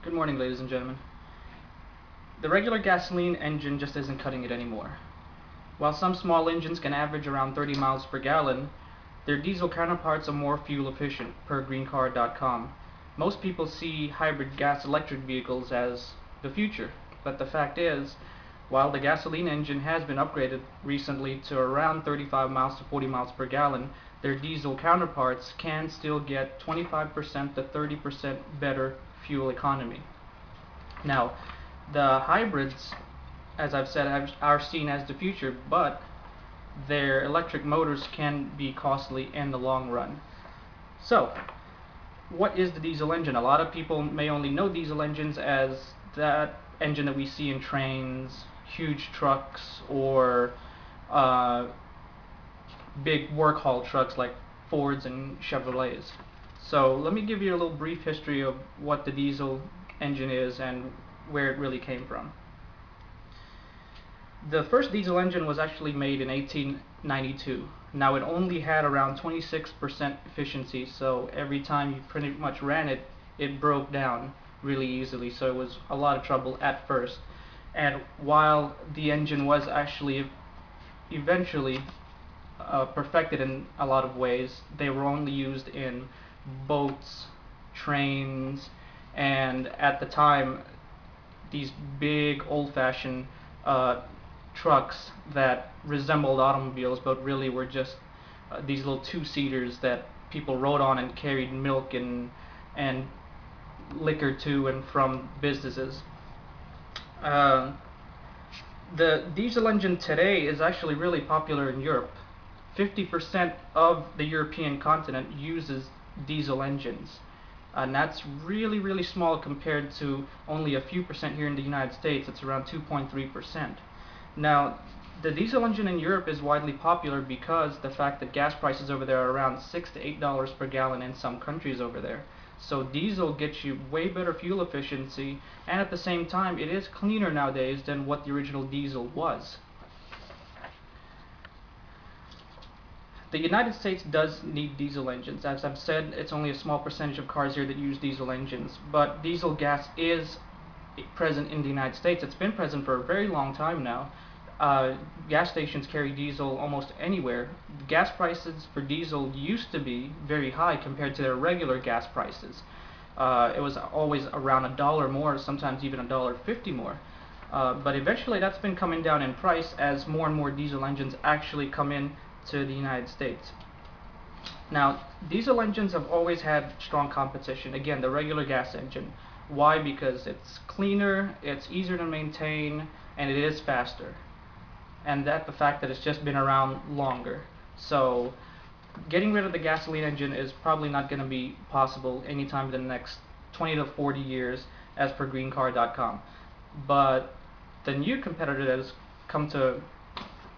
Good morning, ladies and gentlemen. The regular gasoline engine just isn't cutting it anymore. While some small engines can average around 30 miles per gallon, their diesel counterparts are more fuel efficient, per greencar.com. Most people see hybrid gas-electric vehicles as the future, but the fact is, while the gasoline engine has been upgraded recently to around 35 miles to 40 miles per gallon, their diesel counterparts can still get 25% to 30% better fuel economy. Now, the hybrids, as I've said, are seen as the future, but their electric motors can be costly in the long run. So, what is the diesel engine? A lot of people may only know diesel engines as that engine that we see in trains, huge trucks, or big work haul trucks like Fords and Chevrolets. So let me give you a little brief history of what the diesel engine is and where it really came from. The first diesel engine was actually made in 1892. Now it only had around 26% efficiency, so every time you pretty much ran it, it broke down really easily, so it was a lot of trouble at first. And while the engine was actually eventually perfected in a lot of ways, they were only used in boats, trains, and at the time these big old-fashioned trucks that resembled automobiles but really were just these little two-seaters that people rode on and carried milk and liquor to and from businesses. The diesel engine today is actually really popular in Europe. 50% of the European continent uses diesel engines, and that's really small compared to only a few percent here in the United States. It's around 2.3%. Now, the diesel engine in Europe is widely popular because the fact that gas prices over there are around $6 to $8 per gallon in some countries over there. So diesel gets you way better fuel efficiency, and at the same time it is cleaner nowadays than what the original diesel was. The United States does need diesel engines. As I've said, it's only a small percentage of cars here that use diesel engines, but diesel gas is present in the United States. It's been present for a very long time now. Gas stations carry diesel almost anywhere. Gas prices for diesel used to be very high compared to their regular gas prices. It was always around $1 more, sometimes even $1.50 more. But eventually that's been coming down in price as more and more diesel engines actually come in to the United States. Now, diesel engines have always had strong competition. Again, the regular gas engine. Why? Because it's cleaner, it's easier to maintain, and it is faster. And the fact that it's just been around longer. So getting rid of the gasoline engine is probably not going to be possible anytime in the next 20 to 40 years, as per greencar.com. But the new competitor that has come to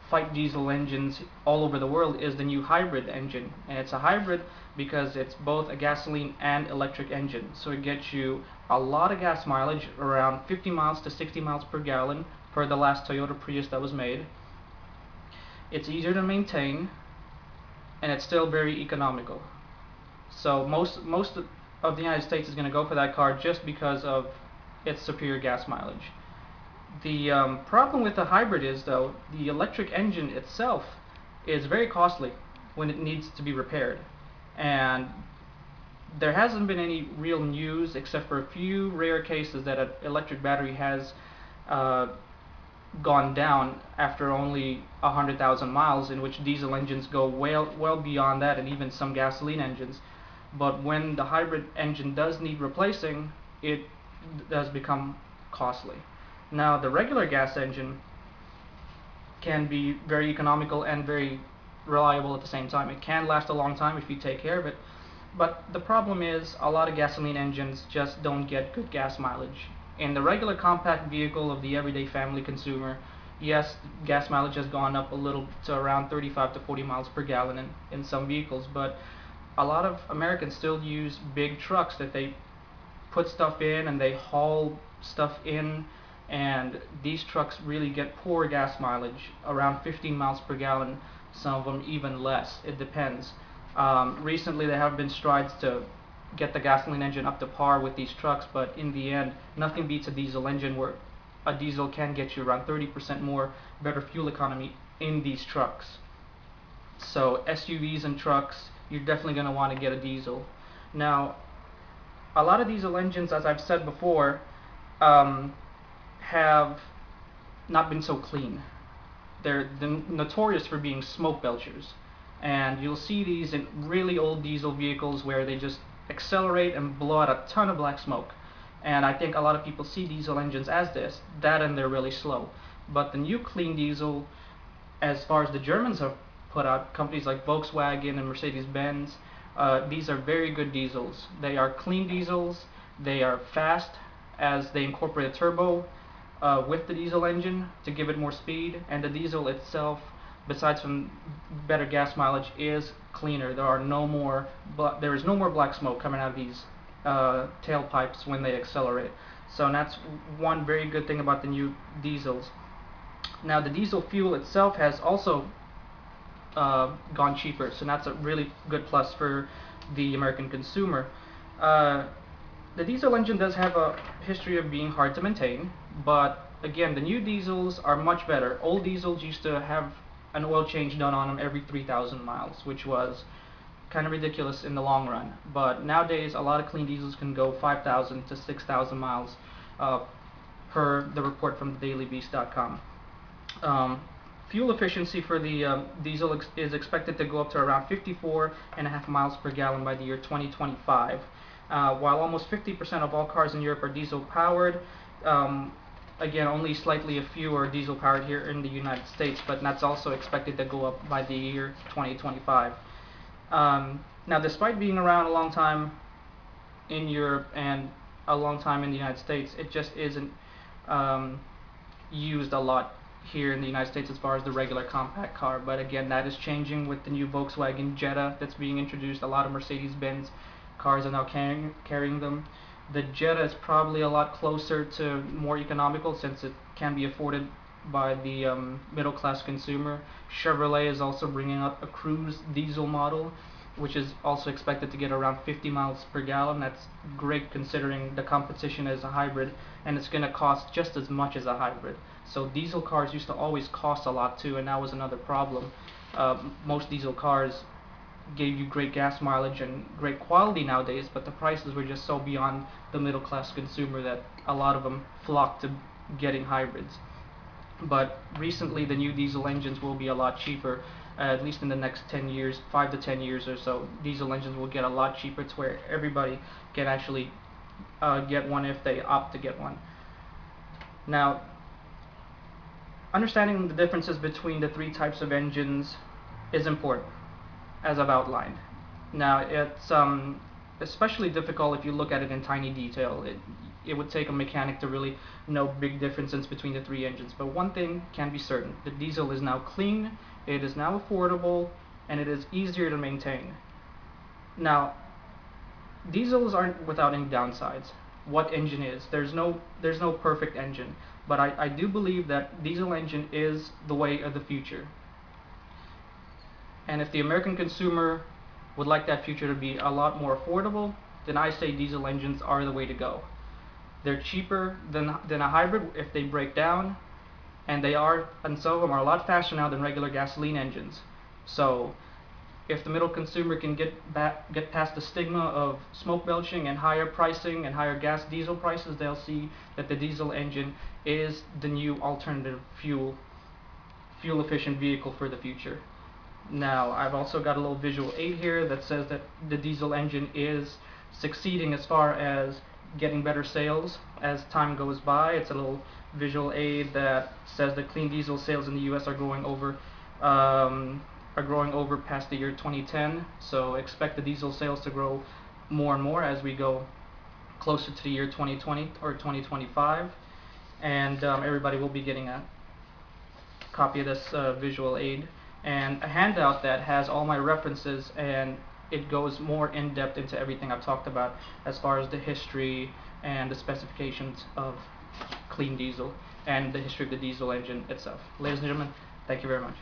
fight diesel engines all over the world is the new hybrid engine. And it's a hybrid because it's both a gasoline and electric engine. So it gets you a lot of gas mileage, around 50 miles to 60 miles per gallon per the last Toyota Prius that was made. It's easier to maintain, and it's still very economical. So most of the United States is going to go for that car just because of its superior gas mileage. The problem with the hybrid is, though, the electric engine itself is very costly when it needs to be repaired. And there hasn't been any real news except for a few rare cases that an electric battery has gone down after only 100,000 miles, in which diesel engines go well beyond that, and even some gasoline engines. But when the hybrid engine does need replacing, it does become costly. Now, the regular gas engine can be very economical and very reliable at the same time. It can last a long time if you take care of it, but the problem is a lot of gasoline engines just don't get good gas mileage. In the regular compact vehicle of the everyday family consumer, yes, gas mileage has gone up a little to around 35 to 40 miles per gallon in some vehicles, but a lot of Americans still use big trucks that they put stuff in and they haul stuff in, and these trucks really get poor gas mileage, around 15 miles per gallon, some of them even less. It depends. Recently there have been strides to get the gasoline engine up to par with these trucks, but in the end, nothing beats a diesel engine, where a diesel can get you around 30% more better fuel economy in these trucks. So SUVs and trucks, you're definitely going to want to get a diesel. Now, a lot of diesel engines, as I've said before, have not been so clean. They're notorious for being smoke belchers, and you'll see these in really old diesel vehicles where they just accelerate and blow out a ton of black smoke. And I think a lot of people see diesel engines as that and they're really slow. But the new clean diesel, as far as the Germans have put out, companies like Volkswagen and Mercedes-Benz, these are very good diesels. They are clean diesels, they are fast, as they incorporate a turbo with the diesel engine to give it more speed, and the diesel itself, besides from better gas mileage, is cleaner. There is no more black smoke coming out of these tailpipes when they accelerate. So that's one very good thing about the new diesels. Now, the diesel fuel itself has also gone cheaper, so that's a really good plus for the American consumer. The diesel engine does have a history of being hard to maintain, but again, the new diesels are much better. Old diesels used to have an oil change done on them every 3,000 miles, which was kind of ridiculous in the long run. But nowadays, a lot of clean diesels can go 5,000 to 6,000 miles per the report from dailybeast.com. Fuel efficiency for the diesel is expected to go up to around 54.5 miles per gallon by the year 2025. While almost 50% of all cars in Europe are diesel powered, again, only slightly a few are diesel powered here in the United States, but that's also expected to go up by the year 2025. Now, despite being around a long time in Europe and a long time in the United States, it just isn't used a lot here in the United States as far as the regular compact car. But again, that is changing with the new Volkswagen Jetta that's being introduced. A lot of Mercedes-Benz cars are now carrying them. The Jetta is probably a lot closer to more economical, since it can be afforded by the middle-class consumer. Chevrolet is also bringing up a cruise diesel model, which is also expected to get around 50 miles per gallon. That's great considering the competition is a hybrid, and it's going to cost just as much as a hybrid. So diesel cars used to always cost a lot too, and that was another problem. Most diesel cars gave you great gas mileage and great quality nowadays, but the prices were just so beyond the middle class consumer that a lot of them flocked to getting hybrids. But recently, the new diesel engines will be a lot cheaper, at least in the next 10 years, 5 to 10 years or so. Diesel engines will get a lot cheaper to where everybody can actually get one if they opt to get one. Now, understanding the differences between the three types of engines is important, as I've outlined. Now, it's especially difficult if you look at it in tiny detail. It would take a mechanic to really know big differences between the three engines. But one thing can be certain: the diesel is now clean, it is now affordable, and it is easier to maintain. Now, diesels aren't without any downsides. What engine is? There's no perfect engine, but I do believe that diesel engine is the way of the future. And if the American consumer would like that future to be a lot more affordable, then I say diesel engines are the way to go. They're cheaper than a hybrid if they break down, and some of them are a lot faster now than regular gasoline engines. So if the middle consumer can get past the stigma of smoke belching and higher pricing and higher diesel prices, they'll see that the diesel engine is the new alternative fuel efficient vehicle for the future. Now, I've also got a little visual aid here that says that the diesel engine is succeeding as far as getting better sales as time goes by. It's a little visual aid that says that clean diesel sales in the U.S. are growing over past the year 2010. So expect the diesel sales to grow more and more as we go closer to the year 2020 or 2025. And everybody will be getting a copy of this visual aid and a handout that has all my references, and it goes more in depth into everything I've talked about as far as the history and the specifications of clean diesel and the history of the diesel engine itself. Ladies and gentlemen, thank you very much.